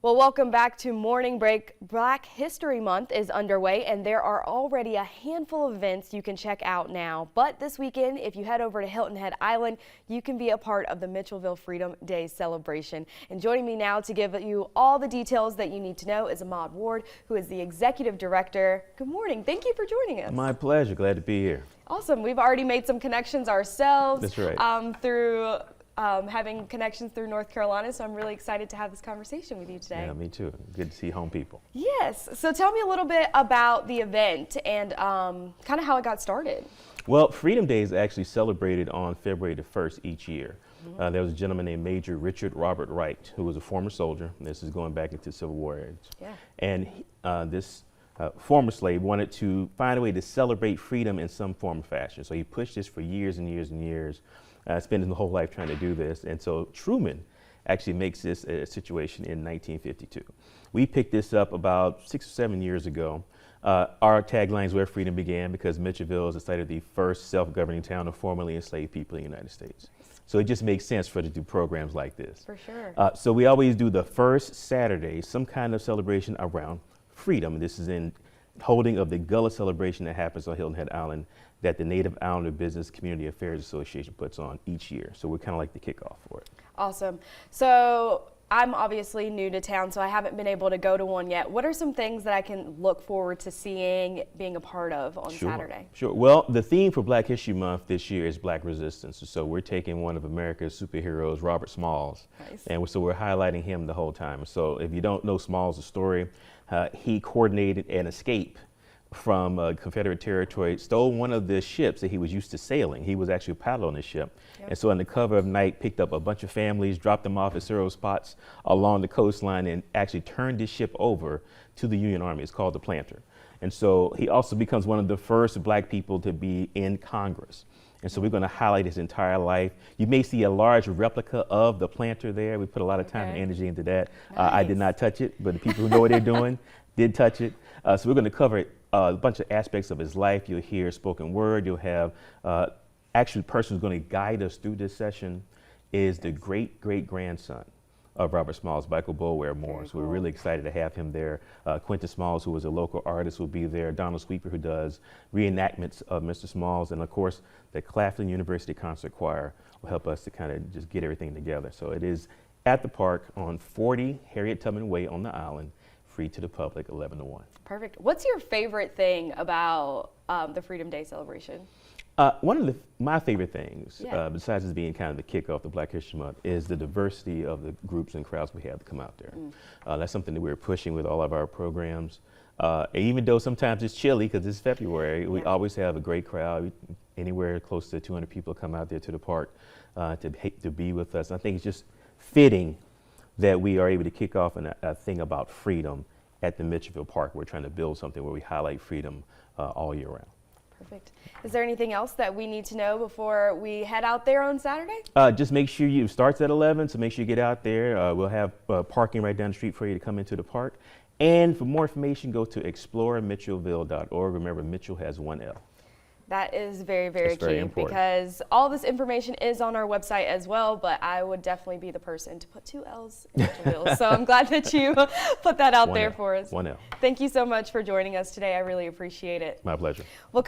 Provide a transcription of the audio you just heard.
Well, welcome back to Morning Break. Black History Month is underway, and there are already a handful of events you can check out now. But this weekend, if you head over to Hilton Head Island, you can be a part of the Mitchelville Freedom Day celebration. And joining me now to give you all the details that you need to know is Ahmad Ward, who is the Executive Director. Good morning. Thank you for joining us. My pleasure. Glad to be here. Awesome. We've already made some connections ourselves. That's right. Through having connections through North Carolina, so I'm really excited to have this conversation with you today. Yeah, me too. Good to see home people. Yes. So tell me a little bit about the event and kind of how it got started. Well, Freedom Day is actually celebrated on February the 1st each year. There was a gentleman named Major Richard Robert Wright, who was a former soldier. This is going back into Civil War age. Yeah. And this former slave wanted to find a way to celebrate freedom in some form or fashion. So he pushed this for years and years and years. Spending the whole life trying to do this. And so Truman actually makes this a situation in 1952. We picked this up about 6 or 7 years ago. Our tagline is where freedom began, because Mitchelville is the site of the first self-governing town of formerly enslaved people in the United States. So it just makes sense for us to do programs like this. For sure. So we always do the first Saturday, some kind of celebration around freedom. This is in holding of the Gullah celebration that happens on Hilton Head Island that the Native Islander Business Community Affairs Association puts on each year. So we're kind of like the kickoff for it. Awesome. So I'm obviously new to town, so I haven't been able to go to one yet. What are some things that I can look forward to seeing, being a part of on Saturday? Sure. Well, the theme for Black History Month this year is Black Resistance. So we're taking one of America's superheroes, Robert Smalls, and so we're highlighting him the whole time. So if you don't know Smalls' story, he coordinated an escape from Confederate territory, stole one of the ships that he was used to sailing. He was actually a pilot on the ship. Yep. And so on the cover of night, picked up a bunch of families, dropped them off at several spots along the coastline, and actually turned this ship over to the Union Army. It's called the Planter. And so he also becomes one of the first Black people to be in Congress. And so we're going to highlight his entire life. You may see a large replica of the Planter there. We put a lot of time and energy into that. Nice. I did not touch it, but the people who know what they're doing did touch it. So we're going to cover a bunch of aspects of his life. You'll hear spoken word. You'll have actually the person who's going to guide us through this session is the great-great-grandson of Robert Smalls, Michael Boulware Moore. So we're really excited to have him there. Quentin Smalls, who was a local artist, will be there. Donald Sweeper, who does reenactments of Mr. Smalls. And of course, the Claflin University Concert Choir will help us to kind of just get everything together. So it is at the park on 40 Harriet Tubman Way on the island, free to the public, 11 to 1. Perfect. What's your favorite thing about the Freedom Day celebration? One of my favorite things, besides it being kind of the kickoff of Black History Month, is the diversity of the groups and crowds we have to come out there. That's something that we're pushing with all of our programs. Even though sometimes it's chilly because it's February, we always have a great crowd. Anywhere close to 200 people come out there to the park to be with us. I think it's just fitting that we are able to kick off a thing about freedom at the Mitchelville Park. We're trying to build something where we highlight freedom all year round. Perfect. Is there anything else that we need to know before we head out there on Saturday? Just make sure it starts at 11, so make sure you get out there. We'll have parking right down the street for you to come into the park. And for more information, go to exploremitchelville.org. Remember, Mitchell has one L. That is very key important, because all this information is on our website as well, but I would definitely be the person to put 2 L's in Mitchellville. So I'm glad that you put that out there for us. One L. Thank you so much for joining us today. I really appreciate it. My pleasure. Well,